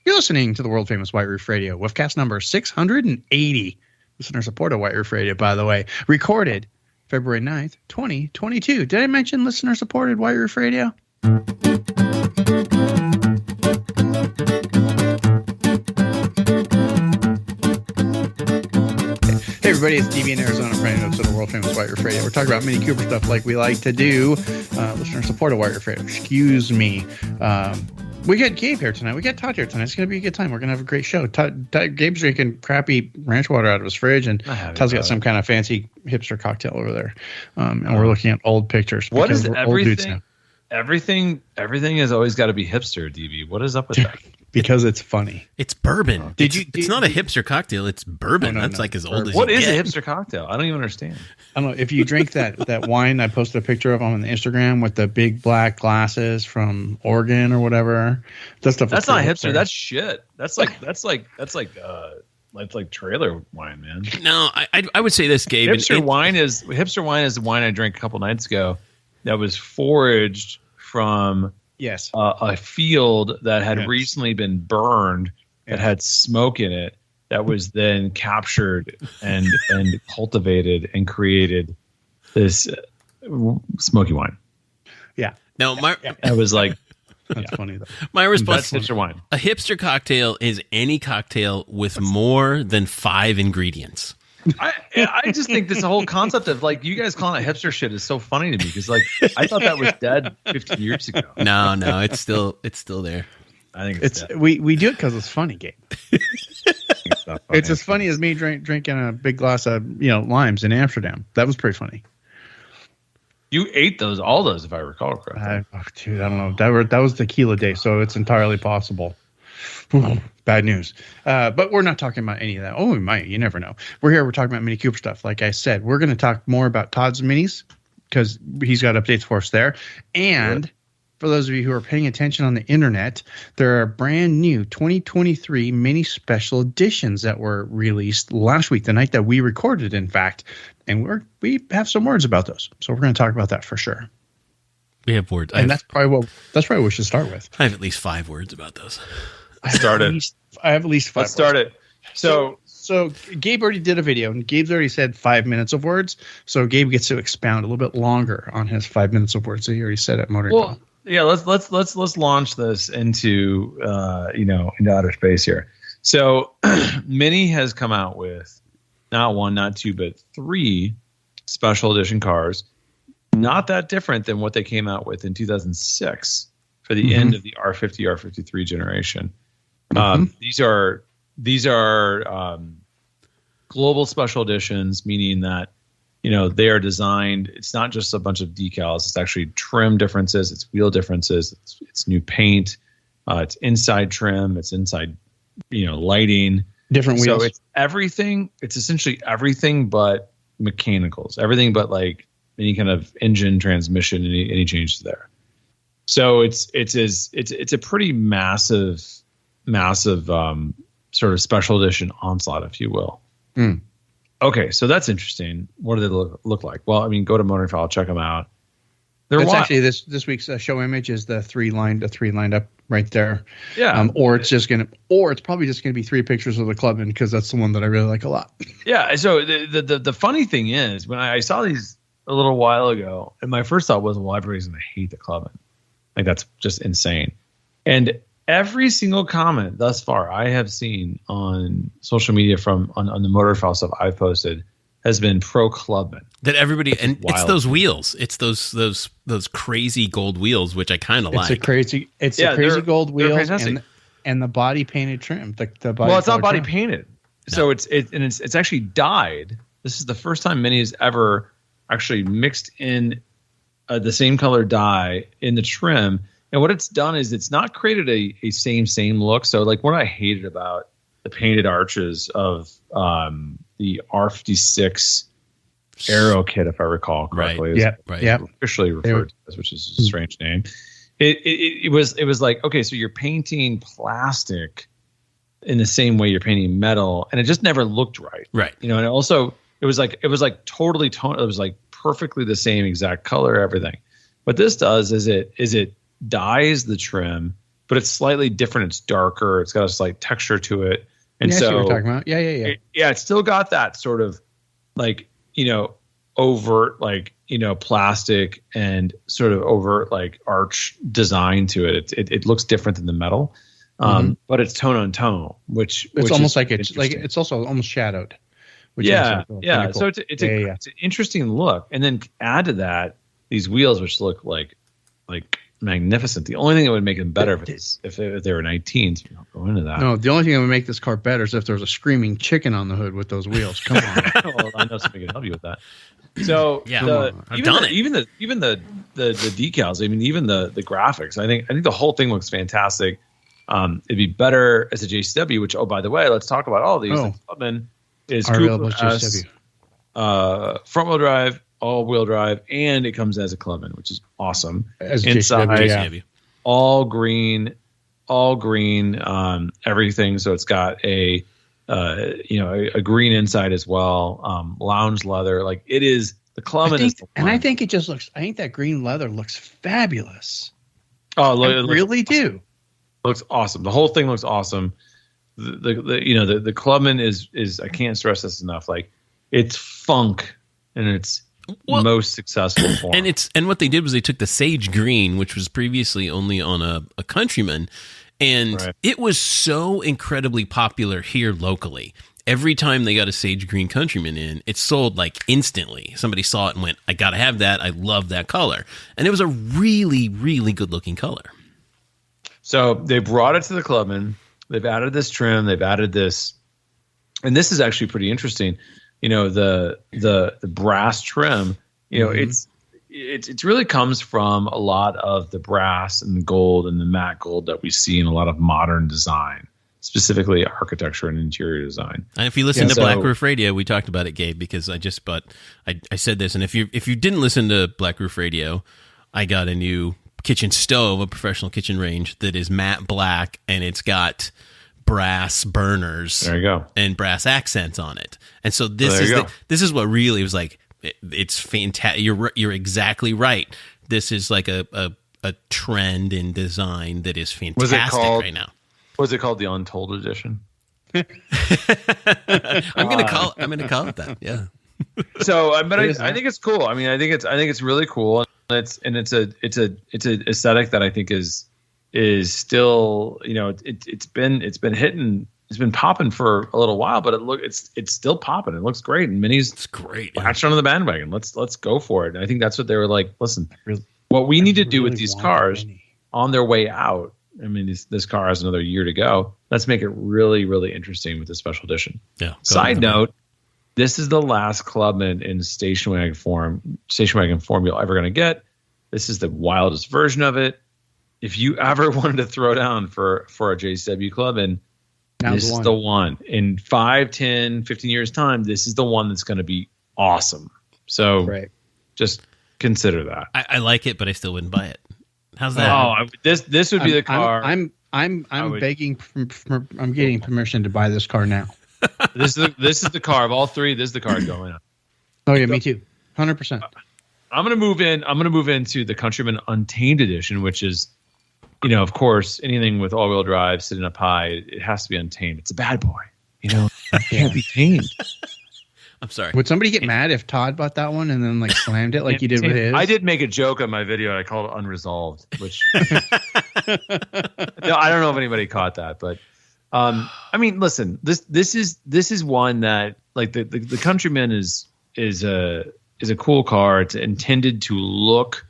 You're listening to the world famous White Roof Radio, Woofcast number 680. Listener supported White Roof Radio, by the way. Recorded February 9th, 2022. Did I mention listener supported White Roof Radio? Hey everybody, it's DB in Arizona, brand new episode of the world famous White Roof Radio. We're talking about Mini Cooper stuff like we like to do. Listener supported White Roof Radio. Excuse me. We got Gabe here tonight. We got Todd here tonight. It's going to be a good time. We're going to have a great show. Gabe's drinking crappy ranch water out of his fridge, and Todd's got some kind of fancy hipster cocktail over there. And we're looking at old pictures. What is everything? Everything has always got to be hipster, DB. What is up with that? Because it's funny. It's bourbon. It's not a hipster cocktail. It's bourbon. That's like as old as what you is get. a hipster cocktail? I don't even understand. I don't know. If you drink that wine I posted a picture of on the Instagram with the big black glasses from Oregon or whatever, that's not hipster. That's shit. That's like trailer wine, man. No, I would say this, Gabe. Hipster wine is the wine I drank a couple nights ago that was foraged from a field that had recently been burned, that had smoke in it, that was then captured and cultivated and created this smoky wine. Yeah. No, I was like, that's funny though. My response: that's hipster wine. A hipster cocktail is any cocktail with more than 5 ingredients. I just think this whole concept of like you guys calling it hipster shit is so funny to me because like I thought that was dead 15 years ago. No, it's still there. I think it's dead. We do it because it's funny, Gabe. It's as funny as me drinking a big glass of limes in Amsterdam. That was pretty funny. You ate all those, if I recall correctly. Dude, I don't know. That was tequila day, so it's entirely possible. Bad news. But we're not talking about any of that. Oh, we might. You never know. We're talking about Mini Cooper stuff. Like I said, we're going to talk more about Todd's Minis because he's got updates for us there. And for those of you who are paying attention on the internet, there are brand new 2023 Mini Special Editions that were released last week, the night that we recorded, in fact. And we have some words about those. So we're going to talk about that for sure. We have words. And that's probably what we should start with. I have at least 5 words about those. I have at least 5. Let's start it. So Gabe already did a video, and Gabe's already said 5 minutes of words. So Gabe gets to expound a little bit longer on his 5 minutes of words that he already said at Motor. Well, yeah, let's launch this into into outer space here. So Mini has come out with not 1, not 2, but 3 special edition cars. Not that different than what they came out with in 2006 for the end of the R50, R53 generation. These are global special editions, meaning that they are designed. It's not just a bunch of decals. It's actually trim differences. It's wheel differences. It's new paint. It's inside trim. It's inside lighting. Different wheels. So it's everything. It's essentially everything but mechanicals. Everything but like any kind of engine, transmission, any changes there. So it's a pretty massive sort of special edition onslaught, if you will. Okay, so that's interesting. What do they look like? Well, I mean, go to Motor File, check them out. That's actually this week's show image is the three lined up right there. Yeah. Or it's probably just gonna be 3 pictures of the Clubman because that's the one that I really like a lot. Yeah. So the funny thing is when I saw these a little while ago, and my first thought was, well, everybody's gonna hate the Clubman. Like that's just insane. And every single comment thus far I have seen on social media on the Motor File stuff I've posted has been pro Clubman. That everybody, and it's those wheels. It's those crazy gold wheels, which I kind of like. It's a crazy gold wheels and the body painted trim. The body it's not body trim. painted. No. So it's actually dyed. This is the first time Mini has ever actually mixed in the same color dye in the trim. And what it's done is it's not created a same look. So like what I hated about the painted arches of the R56 Aero kit, if I recall correctly, right. Officially referred to as, which is a strange name. It was like, okay, so you're painting plastic in the same way you're painting metal, and it just never looked right. Right. And also it was like totally toned. It was like perfectly the same exact color, everything. What this does is it dyes the trim but it's slightly different. It's darker. It's got a slight texture to it. And yeah, so what you're talking about. Yeah. It's still got that sort of like, overt, like, plastic and sort of overt like arch design to it. It looks different than the metal, but it's tone on tone, which almost like it's also almost shadowed. Yeah. Cool. So it's an interesting look, and then add to that these wheels, which look like magnificent. The only thing that would make them better if they were 19s. We don't go into that. No, the only thing that would make this car better is if there was a screaming chicken on the hood with those wheels. Come on. Well, I know somebody can help you with that. So I've done it. Even the decals. I mean, even the graphics. I think the whole thing looks fantastic. It'd be better as a JCW. Which, by the way, let's talk about all these. The Clubman is Cooper S, front-wheel drive, all-wheel drive, and it comes as a Clubman, which is awesome. As inside, JCW, all green, everything. So it's got a green inside as well. Lounge leather, like it is the Clubman. I think it just looks. I think that green leather looks fabulous. Oh, do. Looks awesome. The whole thing looks awesome. The Clubman is I can't stress this enough. Like it's funk and it's most successful form. And what they did was they took the sage green, which was previously only on a Countryman, and it was so incredibly popular here locally. Every time they got a sage green Countryman in, it sold like instantly. Somebody saw it and went, I got to have that. I love that color. And it was a really, really good looking color. So they brought it to the Clubman. They've added this trim. They've added this. And this is actually pretty interesting. The brass trim, it really comes from a lot of the brass and the gold and the matte gold that we see in a lot of modern design, specifically architecture and interior design. And if you listen to Black Roof Radio, we talked about it, Gabe, because I said this. And if you didn't listen to Black Roof Radio, I got a new kitchen stove, a professional kitchen range that is matte black, and it's got brass burners. There you go. And brass accents on it. And so this is what really was like. It's fantastic. You're exactly right. This is like a trend in design that is fantastic right now. Was it called the Untold Edition? I'm gonna call it that. Yeah. So, but I think it's cool. I mean, I think it's really cool, and it's a aesthetic that I think is still, it's been hitting. It's been popping for a little while, but it's still popping. It looks great, and Mini's it's great. Latched onto the bandwagon. Let's go for it. And I think that's what they were like. Listen, what we need to do with these cars on their way out. I mean, this car has another year to go. Let's make it really, really interesting with the special edition. Yeah. Side note: this is the last Clubman in station wagon form you're ever going to get. This is the wildest version of it. If you ever wanted to throw down for a JCW Clubman, this is the one. In 5, 10, 15 years' time, this is the one that's going to be awesome. So just consider that. I like it, but I still wouldn't buy it. How's that? Oh, this would be the car. I'm begging. I'm getting permission to buy this car now. This is the car of all three. This is the car going on. Oh yeah, me too. 100%. I'm gonna move in. I'm gonna move into the Countryman Untamed Edition, which is, of course, anything with all-wheel drive sitting up high, it has to be untamed. It's a bad boy. It can't be tamed. I'm sorry. Would somebody get mad if Todd bought that one and then slammed it like you did with his? I did make a joke on my video. I called it unresolved, which no, I don't know if anybody caught that, but I mean, listen, this is one that, like, the Countryman is a cool car. It's intended to look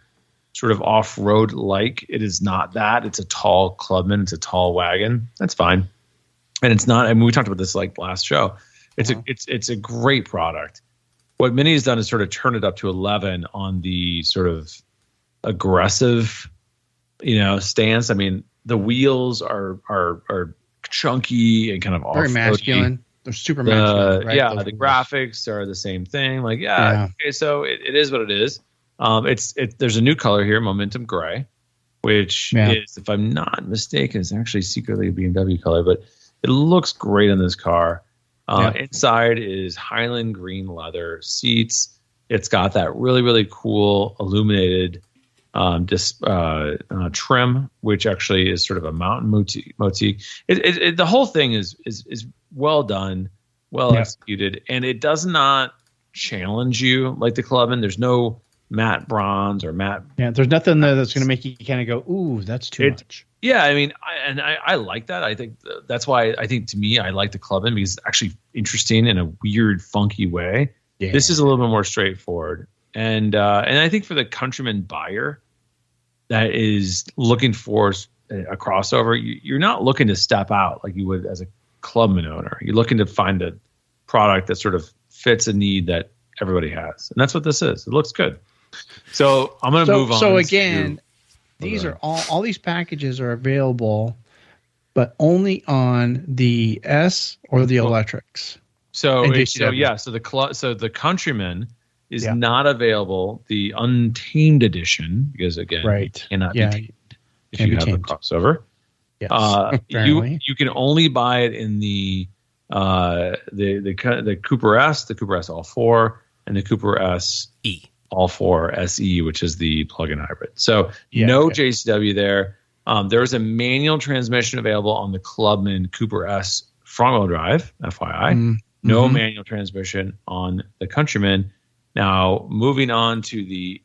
sort of off-road like. It is not that. It's a tall Clubman. It's a tall wagon. That's fine. And it's not. I mean, we talked about this like last show. It's a great product. What Mini has done is sort of turn it up to 11 on the sort of aggressive, stance. I mean, the wheels are chunky and kind of very masculine. They're super masculine. Right? Yeah, the graphics are the same thing. Like, okay, so it is what it is. There's a new color here, Momentum Gray, which is, if I'm not mistaken, is actually secretly a BMW color, but it looks great on this car. Inside is Highland green leather seats. It's got that really, really cool illuminated trim, which actually is sort of a mountain motif. The whole thing is well done, executed, and it does not challenge you like the Clubman. There's no matte bronze or matte. Yeah, there's nothing there that's going to make you kind of go, "Ooh, that's too much." Yeah, I mean, I like that. I think that's why I think, to me, I like the Clubman because it's actually interesting in a weird, funky way. Yeah. This is a little bit more straightforward, and I think for the Countryman buyer that is looking for a crossover, you're not looking to step out like you would as a Clubman owner. You're looking to find a product that sort of fits a need that everybody has, and that's what this is. It looks good. So I'm going to move on. So again, these are all these packages are available, but only on the S or the electrics. So the Countryman is not available. The Untamed Edition, because again, cannot be tamed if you have the crossover. Yes, you can only buy it in the Cooper S, the Cooper S All-4, and the Cooper S E All-4 SE, which is the plug-in hybrid. So no JCW there. There is a manual transmission available on the Clubman Cooper S front-wheel drive, FYI. No manual transmission on the Countryman. Now, moving on to the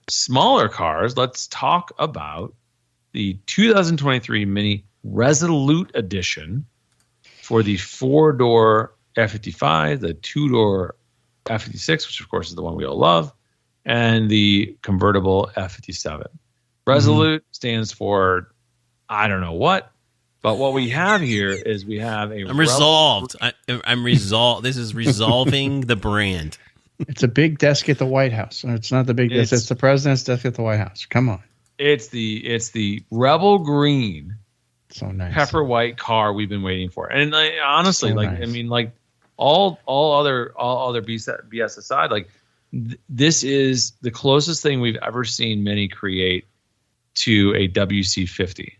smaller cars, let's talk about the 2023 Mini Resolute Edition for the 4-door F55, the 2-door F56, which of course is the one we all love, and the convertible F57. Resolute stands for I don't know what, but what we have here is we have a... I'm resolved. I'm resolved. This is resolving the brand. It's a big desk at the White House. It's not the big desk. It's the president's desk at the White House. Come on. It's the Rebel Green, so nice, pepper white car we've been waiting for. And honestly, so nice. I mean, like all other BS aside, like this is the closest thing we've ever seen Mini create to a WC50.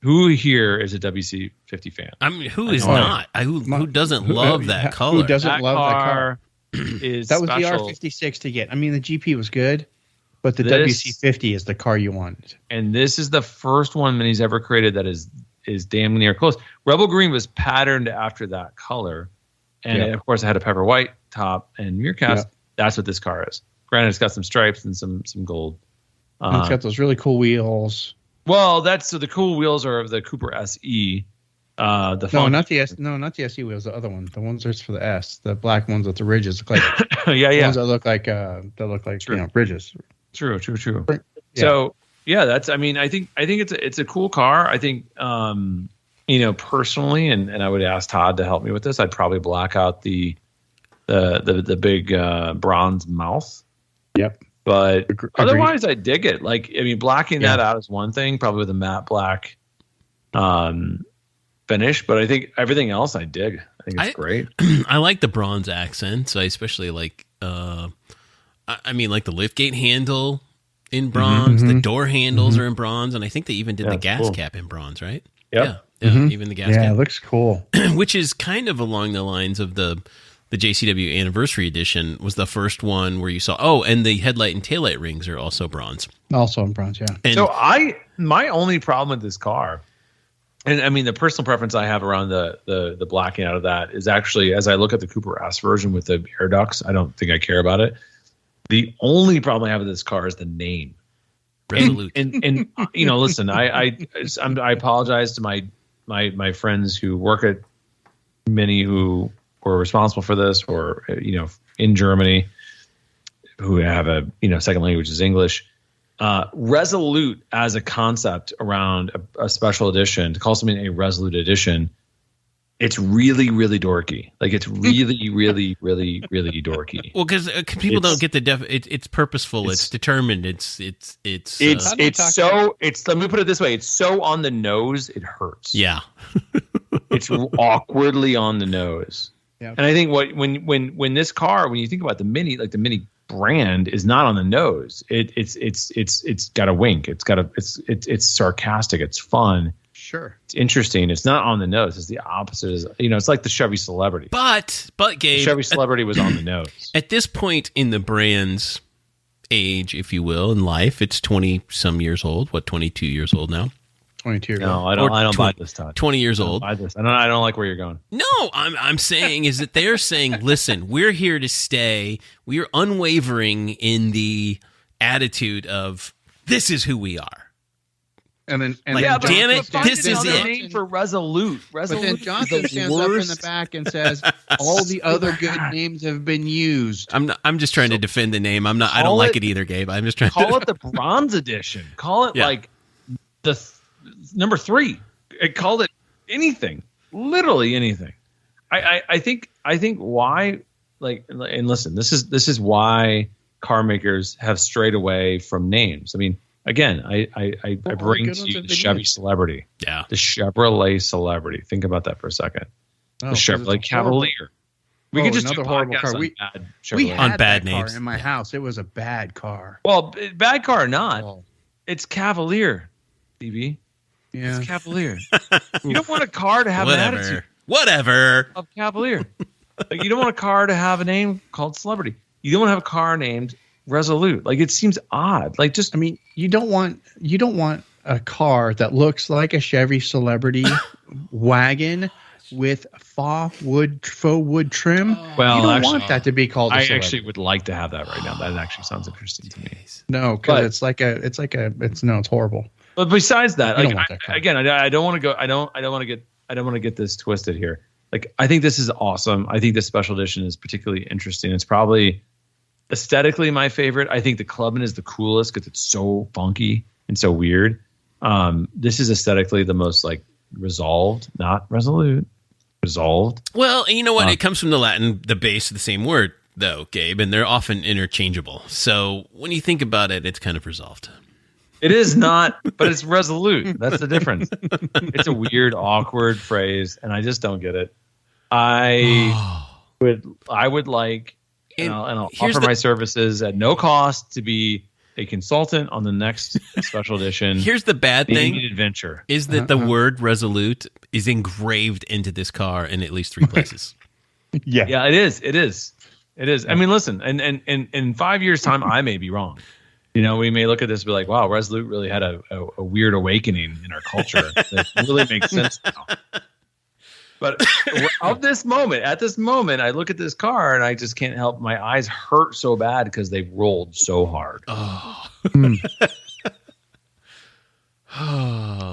Who here is a WC50 fan? I mean, who is not? Who doesn't love that color? Who doesn't love that car? Is that was special. the R56 to get. I mean, the GP was good, but the WC50 is the car you want. And this is the first one Mini's ever created that is damn near close. Rebel Green was patterned after that color, and of course it had a pepper white top and mirror cast. That's what this car is. Granted, it's got some stripes and some gold. It's got those really cool wheels. Well, the cool wheels are of the Cooper SE. Not the SE wheels. The other one, the ones that's for the S, the black ones with the ridges, look like ones that look like ridges. True. Yeah. So that's. I mean, I think it's a cool car. I think personally, and I would ask Todd to help me with this. I'd probably black out the big bronze mouth. Yep. But otherwise, I dig it. Like, I mean, blacking that out is one thing, probably with a matte black finish. But I think everything else I dig. I think it's great. I like the bronze accents. I especially like, like the liftgate handle in bronze. The door handles are in bronze. And I think they even did the gas cap in bronze, right? Yep. Yeah, even the gas cap. Yeah, it looks cool. Which is kind of along the lines of the JCW Anniversary Edition was the first one where you saw, and the headlight and taillight rings are also bronze. Also in bronze, yeah. And so my only problem with this car, and I mean the personal preference I have around the blacking out of that is actually, as I look at the Cooper S version with the air ducts, I don't think I care about it. The only problem I have with this car is the name. Resolute. And listen, I apologize to my friends who work at Mini who were responsible for this, or in Germany, who have a second language is English. Resolute as a concept around a special edition, to call something a Resolute Edition, it's really, really dorky. Like it's really, really, really, really dorky. Well, because people don't get the it's purposeful. It's determined. It's let me put it this way. It's so on the nose, it hurts. Yeah. It's awkwardly on the nose. Yeah. And I think when this car, when you think about the Mini, like the Mini brand is not on the nose. It's got a wink. It's sarcastic. It's fun. Sure. It's interesting. It's not on the nose. It's the opposite. It's like the Chevy Celebrity. But Gabe, the Chevy Celebrity was on the nose. At this point in the brand's age, if you will, in life. It's 20-some years old. What, 22 years old now? 22. No, I don't buy this, Todd. 20 years old. I don't like where you're going. No, I'm saying is that they're saying, listen, we're here to stay. We are unwavering in the attitude of this is who we are. And then, damn it, this is it. Name for Resolute. But then Johnson stands up in the back and says, "All the other good names have been used." I'm just trying to defend the name. I don't like it either, Gabe. I'm just trying call it the Bronze Edition. Call it like the number 3. Call it anything, literally anything. I think why and listen, this is why car makers have strayed away from names. I mean. Again, I bring to you the Chevy Celebrity. Yeah. The Chevrolet Celebrity. Think about that for a second. The Chevrolet Cavalier. We could just do horrible car. We had bad that names car in my house. It was a bad car. Well, bad car or not, it's Cavalier, DB. Yeah. It's Cavalier. You don't want a car to have an attitude. Whatever. Of Cavalier. You don't want a car to have a name called Celebrity. You don't want to have a car named Resolute. Like, it seems odd. Like, just, I mean, you don't want a car that looks like a Chevy Celebrity wagon with faux wood trim. Well, you don't want that to be called. I actually would like to have that right now. That actually sounds interesting to me. No, because it's horrible. But besides that, I don't want to get this twisted here. Like, I think this is awesome. I think this special edition is particularly interesting. It's probably aesthetically my favorite. I think the Clubman is the coolest because it's so funky and so weird. This is aesthetically the most like resolved, not resolute, resolved. Well, and you know what? It comes from the Latin, the base of the same word, though, Gabe, and they're often interchangeable. So when you think about it, it's kind of resolved. It is not, but it's resolute. That's the difference. It's a weird, awkward phrase, and I just don't get it. I would like. And I'll offer my services at no cost to be a consultant on the next special edition. Here's the bad thing: adventure is that the word "resolute" is engraved into this car in at least 3 places. Yeah, it is. I mean, listen, and in 5 years' time, I may be wrong. You know, we may look at this and be like, "Wow, Resolute really had a weird awakening in our culture that really makes sense now." But at this moment, I look at this car and I just can't help. My eyes hurt so bad because they've rolled so hard. Oh.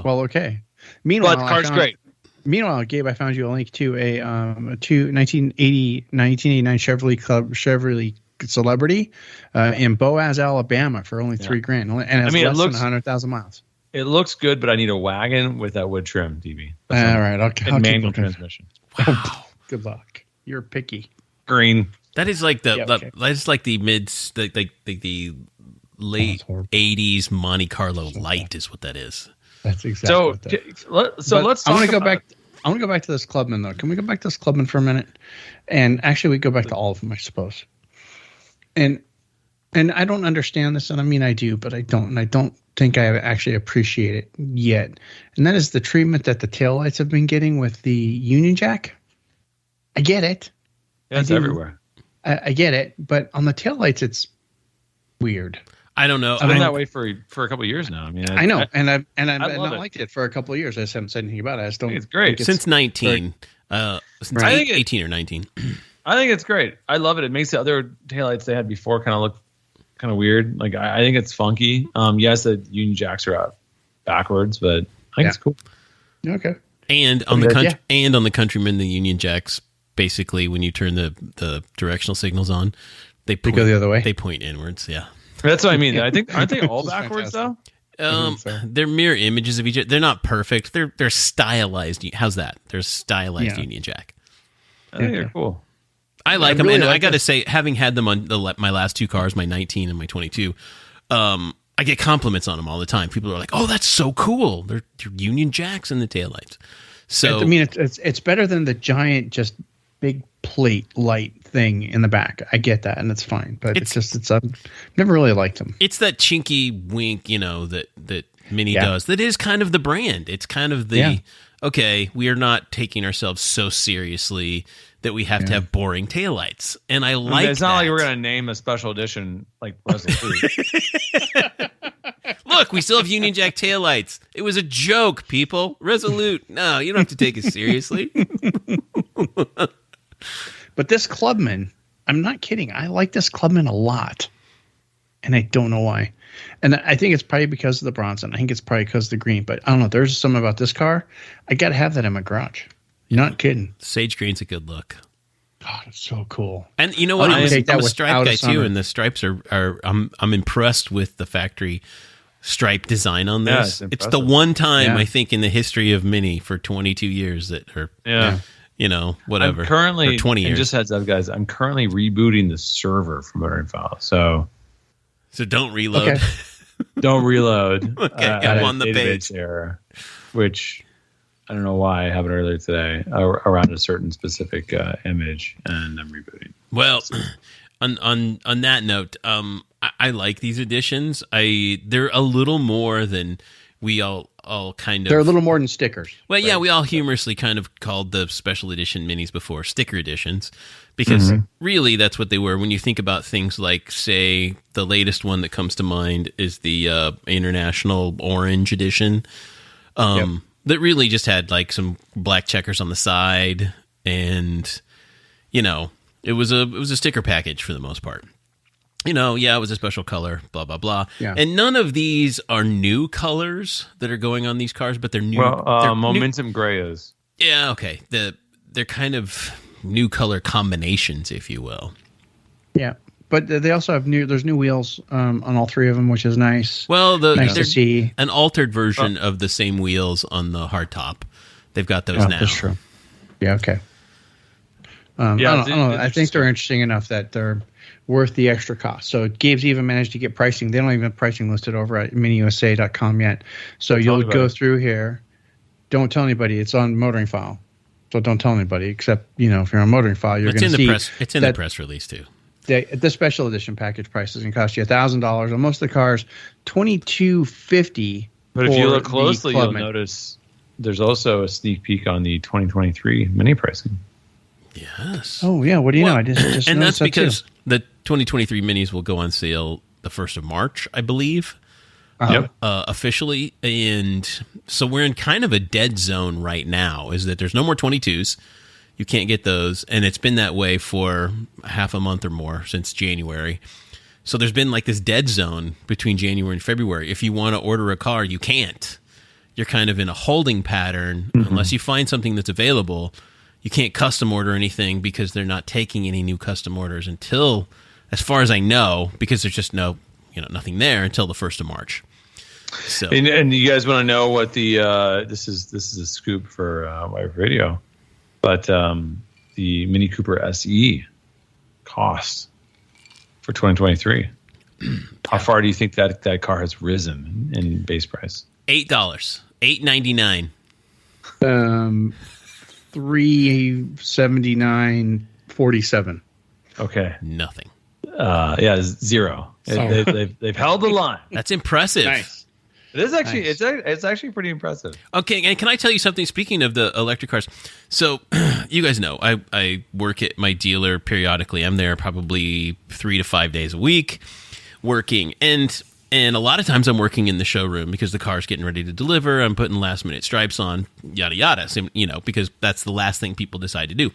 Well, okay. Meanwhile, but the car's great. Meanwhile, Gabe, I found you a link to a 1989 Chevrolet Celebrity in Boaz, Alabama for only $3,000, and it's less than 100,000 miles. It looks good, but I need a wagon with that wood trim, DB. All right, I'll manual transmission. Wow. Good luck. You're picky. Green. That is like that's like the the late 80s Monte Carlo light is what that is. That's exactly. Let's. I want to go back. I want to go back to this Clubman though. Can we go back to this Clubman for a minute? And actually, we go back to all of them, I suppose. And I don't understand this, and I mean I do, but I don't. And I don't think I actually appreciate it yet. And that is the treatment that the taillights have been getting with the Union Jack. I get it. Yeah, it's everywhere. I get it, but on the taillights, it's weird. I don't know. It's been that way for a couple of years now. I mean, I know, and I've liked it for a couple of years. I just haven't said anything about it. I just don't. It's great since 19. Since 18 or 19. I think it's great. I love it. It makes the other taillights they had before kind of look kind of weird. Like I think it's funky. Yes, the Union Jacks are out backwards, but I think it's cool. Okay. And on the Countryman, the Union Jacks basically when you turn the directional signals on, they go the other way. They point inwards. Yeah. That's what I mean. I think aren't they all backwards though? They're mirror images of each other. They're not perfect. They're stylized. How's that? They're stylized Union Jack. I think they're cool. I like them, and I got to say, having had them on my last two cars, my 19 and my 22, I get compliments on them all the time. People are like, "Oh, that's so cool! They're Union Jacks in the taillights." So I mean, it's better than the giant, just big plate light thing in the back. I get that, and it's fine, but it's I've never really liked them. It's that chinky wink, that Mini does. That is kind of the brand. It's kind of the okay, we are not taking ourselves so seriously that we have to have boring taillights. And I like that. It's not like we're going to name a special edition like Resolute. Look, we still have Union Jack taillights. It was a joke, people. Resolute. No, you don't have to take it seriously. But this Clubman, I'm not kidding. I like this Clubman a lot. And I don't know why. And I think it's probably because of the bronze, and I think it's probably because of the green. But I don't know. There's something about this car. I got to have that in my garage. You're not kidding. Sage green's a good look. God, it's so cool. And you know what? I'm a stripe guy too, and the stripes are I'm impressed with the factory stripe design on this. It's the one time I think in the history of Mini for 22 years that are whatever. I'm currently, or 20 years. And just heads up, guys, I'm currently rebooting the server from Motoring File. So don't reload. Okay. Don't reload. Okay, I'm on the page. Error, which I don't know why I have it earlier today around a certain specific image, and I'm rebooting. Well, on that note, I like these editions. They're a little more than we all kind of. They're a little more than stickers. Well, yeah, we all humorously kind of called the special edition minis before sticker editions, because really that's what they were. When you think about things like, say, the latest one that comes to mind is the International Orange Edition. That really just had like some black checkers on the side, and it was a sticker package for the most part. It was a special color, blah blah blah. Yeah. And none of these are new colors that are going on these cars, but they're new. Well, Momentum Gray is. Yeah, okay. They're kind of new color combinations, if you will. Yeah. But they also have there's new wheels on all three of them, which is nice. Well, nice to see. An altered version of the same wheels on the hardtop. They've got those now. That's true. Yeah, okay. I don't know. I think they're interesting enough that they're worth the extra cost. So Gabe's even managed to get pricing. They don't even have pricing listed over at miniusa.com yet. So you'll go through here. Don't tell anybody. It's on Motoring File. So don't tell anybody, except, if you're on Motoring File, you're going to see. It's in the press release, too. The special edition package price is going to cost you $1,000 on most of the cars, $2,250. But if you look closely, you'll notice there's also a sneak peek on the 2023 mini pricing. Yes. Oh yeah. What do you know? I just and that's because too. The 2023 minis will go on sale the 1st of March, I believe. Officially, and so we're in kind of a dead zone right now. Is that there's no more 22s. You can't get those, and it's been that way for half a month or more since January. So there's been like this dead zone between January and February. If you want to order a car, you can't. You're kind of in a holding pattern unless you find something that's available. You can't custom order anything because they're not taking any new custom orders until, as far as I know, because there's just nothing there until the 1st of March. So, and you guys want to know what the this is a scoop for Wire Radio. But the Mini Cooper SE cost for 2023. How far do you think that car has risen in base price? $8, $8.99. $379.47. Okay, nothing. Zero. They've held the line. That's impressive. Nice. It is actually it's actually pretty impressive. Okay, and can I tell you something? Speaking of the electric cars, so you guys know I work at my dealer periodically. I'm there probably 3 to 5 days a week working, and a lot of times I'm working in the showroom because the car's getting ready to deliver. I'm putting last minute stripes on, yada yada. So, because that's the last thing people decide to do.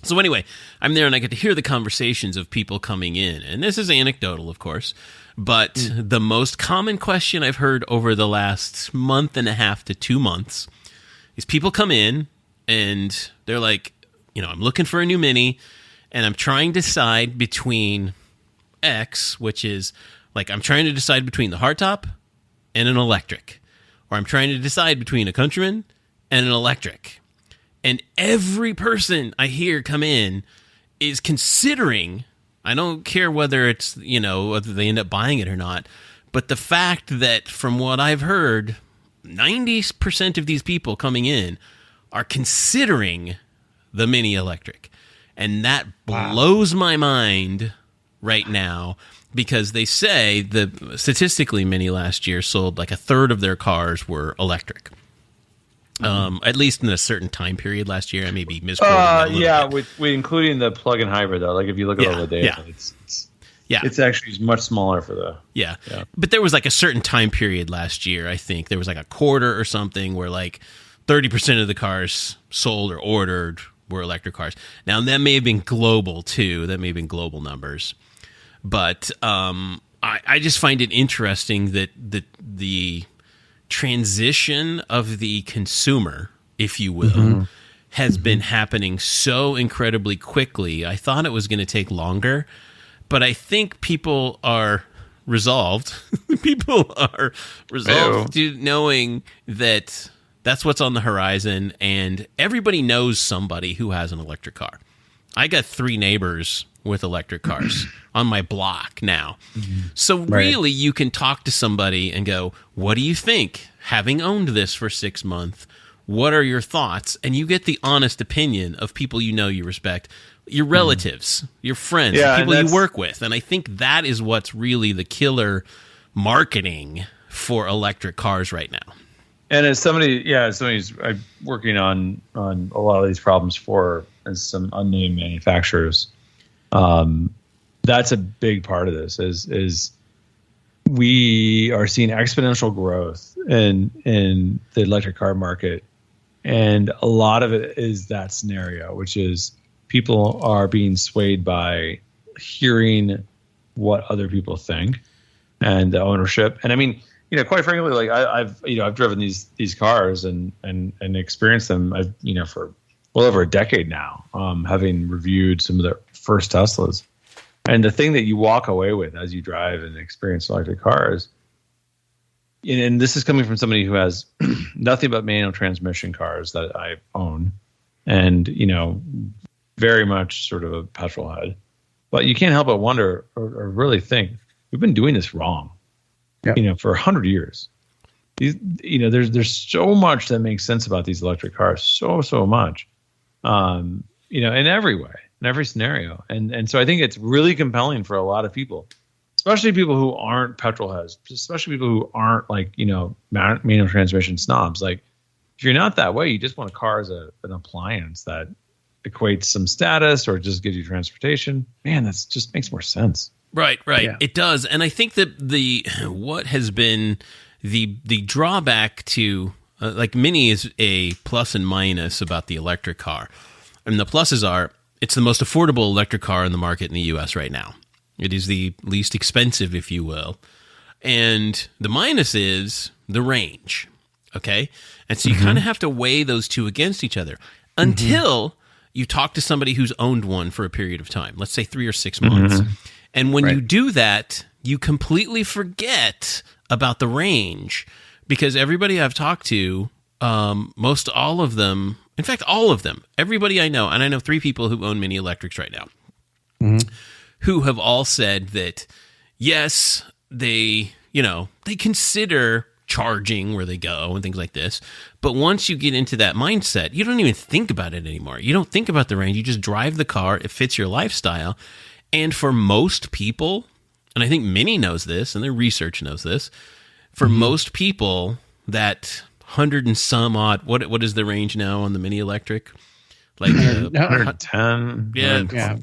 So anyway, I'm there and I get to hear the conversations of people coming in, and this is anecdotal, of course. But the most common question I've heard over the last month and a half to 2 months is people come in and they're like, I'm looking for a new Mini and I'm trying to decide between X, which is like I'm trying to decide between the hardtop and an electric, or I'm trying to decide between a Countryman and an electric. And every person I hear come in is considering, I don't care whether it's, whether they end up buying it or not, but the fact that from what I've heard, 90% of these people coming in are considering the Mini electric. And that blows my mind right now, because they say that statistically Mini last year sold like a third of their cars were electric. At least in a certain time period last year. I may be misquoting that with including the plug-in hybrid though. Like if you look at all the data, it's actually much smaller for the But there was like a certain time period last year. I think there was like a quarter or something where like 30% of the cars sold or ordered were electric cars. Now that may have been global too. That may have been global numbers, but I just find it interesting that the transition of the consumer, if you will, has been happening so incredibly quickly. I thought it was going to take longer, but I think people are resolved. People are resolved to knowing that that's what's on the horizon, and everybody knows somebody who has an electric car. I got 3 neighbors with electric cars on my block now. So really you can talk to somebody and go, what do you think? Having owned this for 6 months, what are your thoughts? And you get the honest opinion of people you know, you respect, your relatives, your friends, the people you work with. And I think that is what's really the killer marketing for electric cars right now. And as somebody's working on a lot of these problems for some unnamed manufacturers, that's a big part of this. Is we are seeing exponential growth in the electric car market, and a lot of it is that scenario, which is people are being swayed by hearing what other people think and the ownership. And I mean, quite frankly, like I've driven these cars and experienced them, for well over a decade now, having reviewed some of the first Teslas. And the thing that you walk away with as you drive and experience electric cars, and this is coming from somebody who has nothing but manual transmission cars that I own, and very much sort of a petrol head, but you can't help but wonder or really think we've been doing this wrong. For 100 years. There's so much that makes sense about these electric cars, so much, in every way, in every scenario. And so I think it's really compelling for a lot of people, especially people who aren't petrol heads, especially people who aren't like, manual transmission snobs. Like if you're not that way, you just want a car as an appliance that equates some status or just gives you transportation. Man, that's just makes more sense. Right. Yeah. It does. And I think that what has been the drawback to like Mini is a plus and minus about the electric car. And the pluses are it's the most affordable electric car in the market in the US right now. It is the least expensive, if you will. And the minus is the range. Okay? And so you kind of have to weigh those two against each other until you talk to somebody who's owned one for a period of time, let's say 3 or 6 months. And when you do that, you completely forget about the range, because everybody I've talked to, most all of them, in fact, all of them, everybody I know, and I know 3 people who own Mini Electrics right now, who have all said that, yes, they consider charging where they go and things like this. But once you get into that mindset, you don't even think about it anymore. You don't think about the range. You just drive the car. It fits your lifestyle. And for most people, and I think Mini knows this, and their research knows this, for most people, that 100 and some odd, what is the range now on the Mini Electric? Like 110.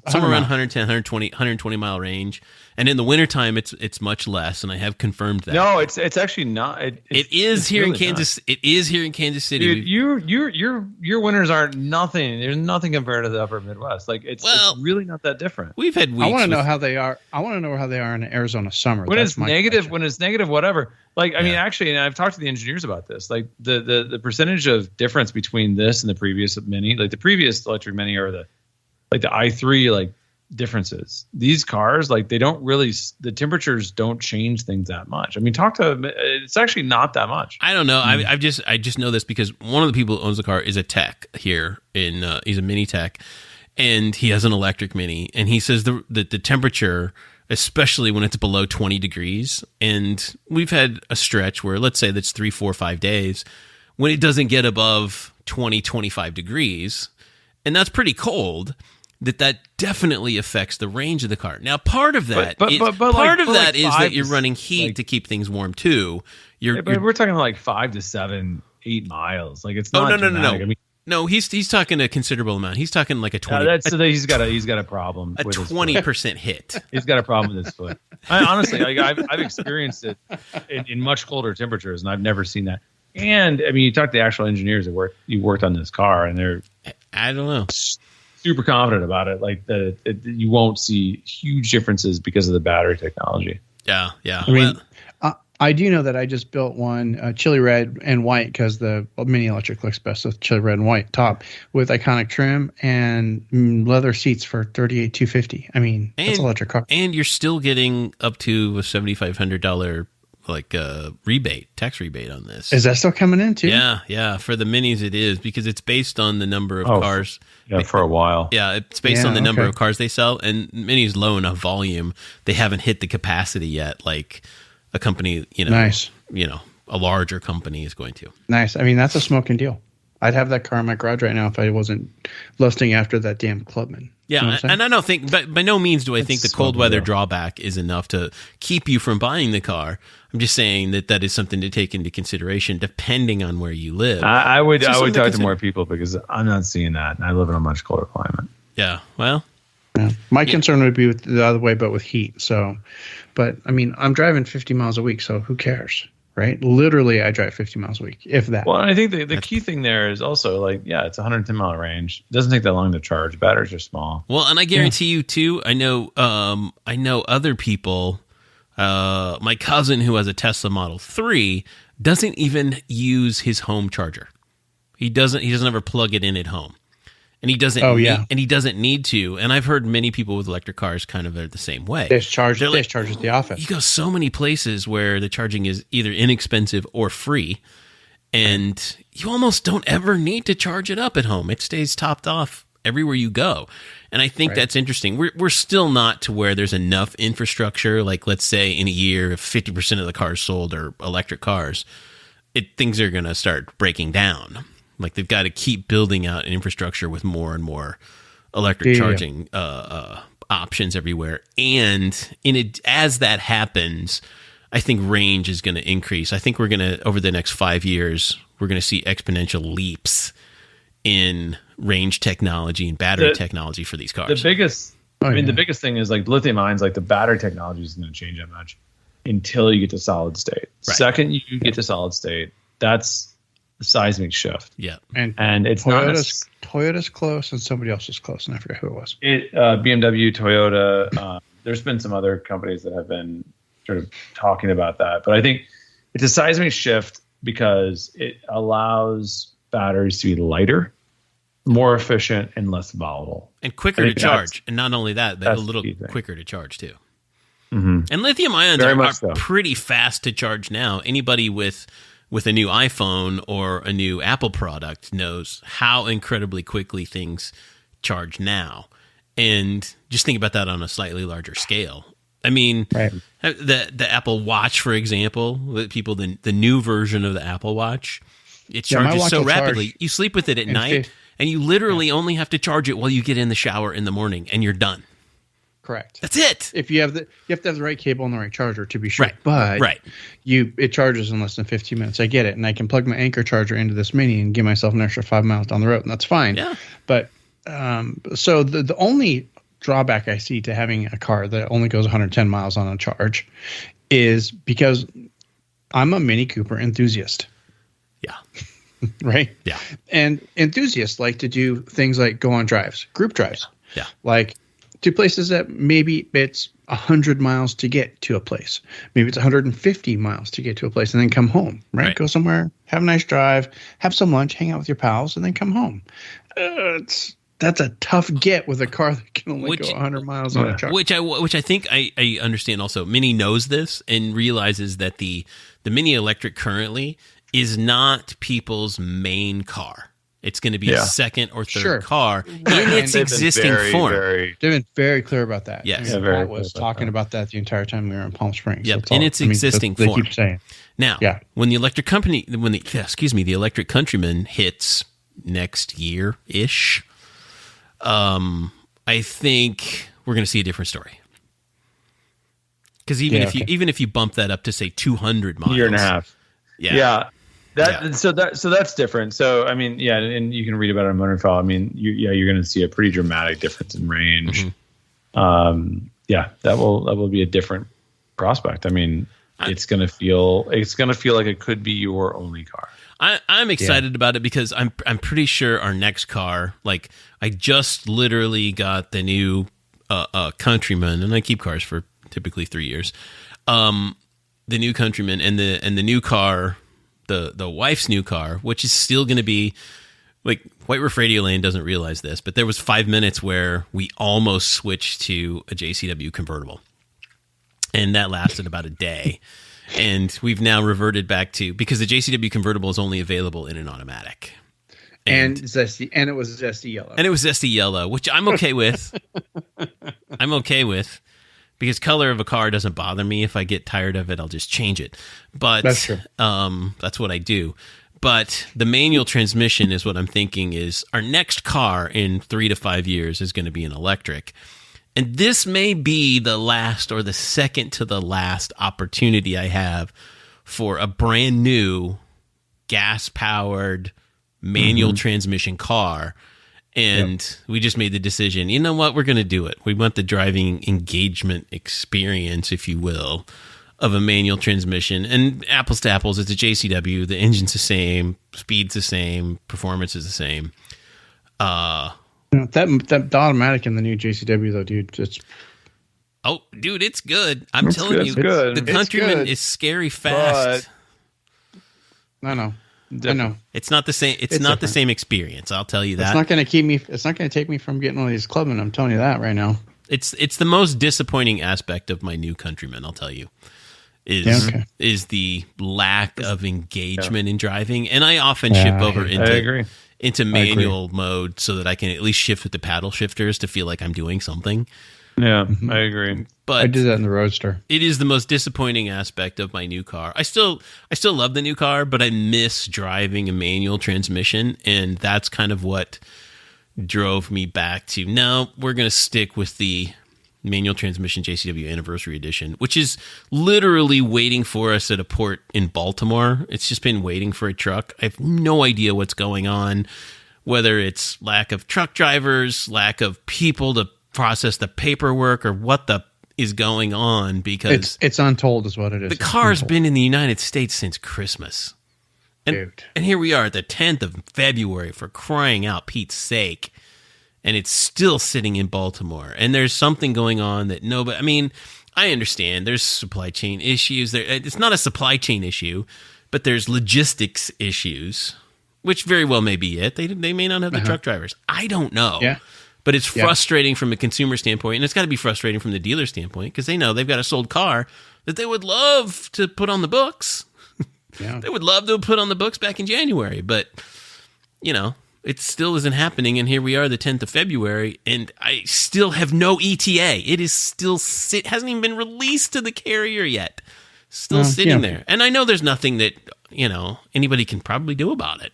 Somewhere around 110, 120 mile range. And in the wintertime, it's much less, and I have confirmed that. No, it's actually not. It is here in Kansas. It is here in Kansas City. Dude, your winters aren't nothing. There's nothing compared to the upper Midwest. Like it's really not that different. We've had weeks. I want to know how they are. I want to know how they are in Arizona summer. When it's negative, whatever. Like I mean, actually, and I've talked to the engineers about this. Like the percentage of difference between this and the previous Mini, like the previous electric Mini or the i3, like differences. These cars, like they don't really, the temperatures don't change things that much. I mean, it's actually not that much. I don't know. I just know this because one of the people who owns the car is a tech here he's a Mini tech, and he has an electric Mini, and he says the temperature, especially when it's below 20 degrees, and we've had a stretch where let's say that's 3, 4, 5 days when it doesn't get above 20, 25 degrees, and that's pretty cold. That definitely affects the range of the car. Now, part of that is that you're running heat to keep things warm too. We're talking like 5 to 7 8 miles. Like it's Oh, not. no. dramatic. I mean, No, he's talking a considerable amount. He's talking like a 20. He's got a problem. A 20% hit. He's got a problem with his foot. Honestly, I've experienced it in much colder temperatures, and I've never seen that. And I mean, you talk to the actual engineers that worked on this car, and they're I don't know, super confident about it. Like you won't see huge differences because of the battery technology. Yeah. I mean, I do know that I just built one chili red and white because the Mini Electric looks best with chili red and white top with iconic trim and leather seats for $38,250. I mean, that's an electric car, and you're still getting up to a $7,500 tax rebate on this. Is that still coming in too? Yeah. For the Minis, it is because it's based on the number of cars. Yeah, for a while. Yeah, it's based on the number of cars they sell, and Mini's low enough volume they haven't hit the capacity yet. Like a company, nice. A larger company is going to. Nice. I mean, that's a smoking deal. I'd have that car in my garage right now if I wasn't lusting after that damn Clubman. Yeah, and I don't think, but by no means do I think the cold weather drawback is enough to keep you from buying the car. I'm just saying that is something to take into consideration depending on where you live. I would talk to more people because I'm not seeing that, and I live in a much colder climate. Yeah, well. Yeah. My concern would be with the other way, but with heat. So, but I mean, I'm driving 50 miles a week, so who cares? Right? Literally, I drive 50 miles a week, if that. Well, I think the key thing there is also it's a 110-mile range. It doesn't take that long to charge. Batteries are small. Well, and I guarantee you too. I know other people. My cousin who has a Tesla Model 3 doesn't even use his home charger. He doesn't ever plug it in at home. And he doesn't. And he doesn't need to. And I've heard many people with electric cars kind of are the same way. They charge at the office. You go so many places where the charging is either inexpensive or free, and you almost don't ever need to charge it up at home. It stays topped off everywhere you go. And I think that's interesting. We're still not to where there's enough infrastructure. Like let's say in a year, if 50% of the cars sold are electric cars, things are going to start breaking down. Like they've got to keep building out an infrastructure with more and more electric charging options everywhere. And as that happens, I think range is going to increase. I think we're going to, over the next 5 years, we're going to see exponential leaps in range technology and battery technology for these cars. The biggest thing is like lithium ions, like the battery technology isn't going to change that much until you get to solid state. Right. Second, you get to solid state, that's the seismic shift. Yeah. And it's Toyota's close and somebody else is close, and I forget who it was. BMW, Toyota, there's been some other companies that have been sort of talking about that. But I think it's a seismic shift because it allows batteries to be lighter, more efficient, and less volatile. And quicker to charge. And not only that, but a little quicker to charge too. Mm-hmm. And lithium ions are pretty fast to charge now. Anybody with a new iPhone or a new Apple product knows how incredibly quickly things charge now. And just think about that on a slightly larger scale. I mean, the Apple Watch, for example, the new version of the Apple Watch, it charges so rapidly. You sleep with it at night, and you literally only have to charge it while you get in the shower in the morning, and you're done. Correct. That's it. If you have you have to have the right cable and the right charger to be sure. But it charges in less than 15 minutes. I get it, and I can plug my Anchor charger into this Mini and give myself an extra 5 miles down the road, and that's fine. Yeah. But so the only drawback I see to having a car that only goes 110 miles on a charge is because I'm a Mini Cooper enthusiast. Yeah. Right? Yeah. And enthusiasts like to do things like go on drives, group drives. Yeah. Like to places that maybe it's 100 miles to get to a place. Maybe it's 150 miles to get to a place and then come home, right? Go somewhere, have a nice drive, have some lunch, hang out with your pals, and then come home. That's a tough get with a car that can only go 100 miles on a charge. Which I think I understand also. Mini knows this and realizes that the Mini Electric currently is not people's main car. It's going to be a second or third car in its existing form. They've been very clear about that. Yes. I was talking about that the entire time we were in Palm Springs. Yep, in its existing form. They keep saying. Now, when the electric Countryman hits next year-ish, I think we're going to see a different story. Because even if you bump that up to say 200 miles, year and a half, So that's different. So I mean, yeah, and you can read about it on Motor File. I mean, you're going to see a pretty dramatic difference in range. Mm-hmm. That will be a different prospect. I mean, it's going to feel like it could be your only car. I'm excited about it because I'm pretty sure our next car, like I just literally got the new Countryman, and I keep cars for typically 3 years. The new Countryman and the new car, the wife's new car, which is still going to be like White Roof Radio Lane doesn't realize this, but there was 5 minutes where we almost switched to a JCW convertible, and that lasted about a day. And we've now reverted back to, because the JCW convertible is only available in an automatic. And zesty, and it was zesty yellow. And it was zesty yellow, which I'm okay with. I'm okay with, because color of a car doesn't bother me. If I get tired of it, I'll just change it. But that's true. That's what I do. But the manual transmission is what I'm thinking is our next car in 3 to 5 years is going to be an electric. And this may be the last or the second to the last opportunity I have for a brand new gas-powered manual transmission car. And we just made the decision, you know what, we're going to do it. We want the driving engagement experience, if you will, of a manual transmission. And apples to apples, it's a JCW. The engine's the same, speed's the same, performance is the same. That automatic in the new JCW though, dude, it's good. I'm telling you, good. The Countryman is scary fast. I know. It's not the same. It's not the same experience. I'll tell you that. It's not going to keep me. It's not going to take me from getting one of these Clubman. I'm telling you that right now. It's the most disappointing aspect of my new Countryman. I'll tell you. Is the lack of engagement in driving, and I often ship over into manual mode so that I can at least shift with the paddle shifters to feel like I'm doing something. Yeah, I agree. But I did that in the Roadster. It is the most disappointing aspect of my new car. I still love the new car, but I miss driving a manual transmission, and that's kind of what drove me back to, no, we're going to stick with the manual transmission JCW Anniversary Edition, which is literally waiting for us at a port in Baltimore. It's just been waiting for a truck. I have no idea what's going on, whether it's lack of truck drivers, lack of people to process the paperwork, or what is going on, because it's untold is what it is. The car's been in the United States since Christmas. And here we are at the 10th of February, for crying out Pete's sake. And it's still sitting in Baltimore. And there's something going on that nobody... I mean, I understand. There's supply chain issues. It's not a supply chain issue, but there's logistics issues, which very well may be it. They may not have the truck drivers. I don't know. Yeah. But it's frustrating from a consumer standpoint, and it's got to be frustrating from the dealer standpoint, because they know they've got a sold car that they would love to put on the books. Yeah. They would love to put on the books back in January, but, you know... It still isn't happening, and here we are, the 10th of February, and I still have no ETA. It is still hasn't even been released to the carrier yet. Still sitting there. And I know there's nothing that, anybody can probably do about it.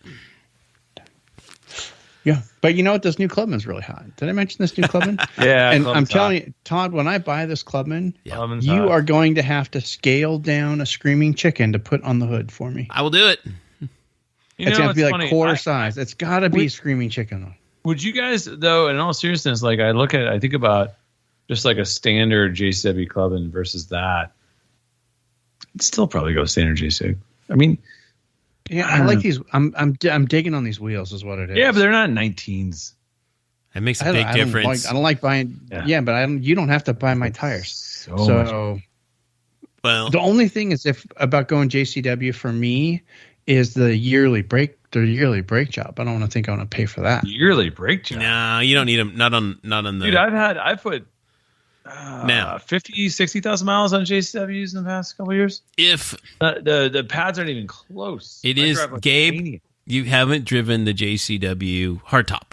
Yeah, but you know what? This new Clubman's really hot. Did I mention this new Clubman? Yeah, and I'm telling you, Todd, when I buy this Clubman, you are going to have to scale down a screaming chicken to put on the hood for me. I will do it. It's going to be like quarter size. It's got to be screaming chicken. Would you guys, though, in all seriousness, like I think about just like a standard JCW Clubman versus that, I'd still probably go standard JCW. I mean, yeah, I like these. I'm digging on these wheels, is what it is. Yeah, but they're not 19s. It makes a big difference. I don't like buying. Yeah, but you don't have to buy my tires. So well, the only thing is about going JCW for me is the yearly brake job. I don't want to think I want to pay for that. Yearly brake job? No, you don't need them. Not on the. Dude, I've put now 50, 60,000 miles on JCWs in the past couple of years. If the pads aren't even close. It is, Gabe, you haven't driven the JCW hardtop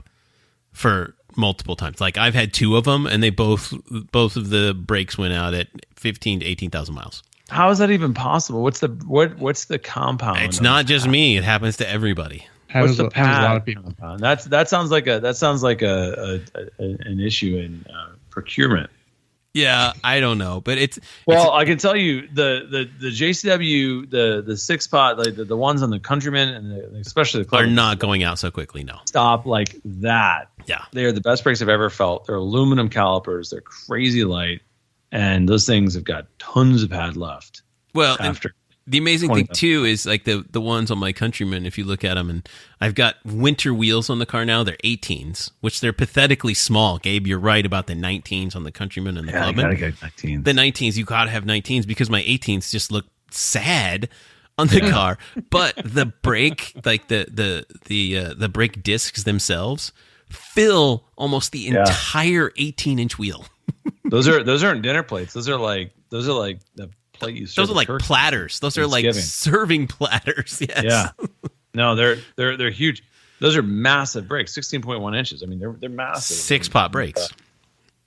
for multiple times. Like, I've had 2 of them, and they both of the brakes went out at 15 to 18,000 miles. How is that even possible? What's the compound? It's not just me. It happens to everybody. What's the pad? A lot of people. That sounds like an issue in procurement. Yeah, I don't know, but I can tell you the JCW, the 6-pot, like the ones on the Countryman and especially the Clubman are not going out so quickly. No, stop like that. Yeah, they are the best brakes I've ever felt. They're aluminum calipers. They're crazy light, and those things have got tons of pad left. Well, after. The amazing thing too is like the ones on my Countryman. If you look at them, and I've got winter wheels on the car now. They're 18s, which they're pathetically small. Gabe, you're right about the 19s on the Countryman and the Clubman. Gotta get 19s. The 19s, you gotta have 19s because my 18s just look sad on the car. But the brake, like the brake discs themselves, fill almost the entire 18-inch wheel. Those aren't dinner plates. Those are like the. Those are like platters. Those are like serving platters. Yes. Yeah. No, they're huge. Those are massive brakes, 16.1 inches. I mean, they're massive. 6-pot brakes.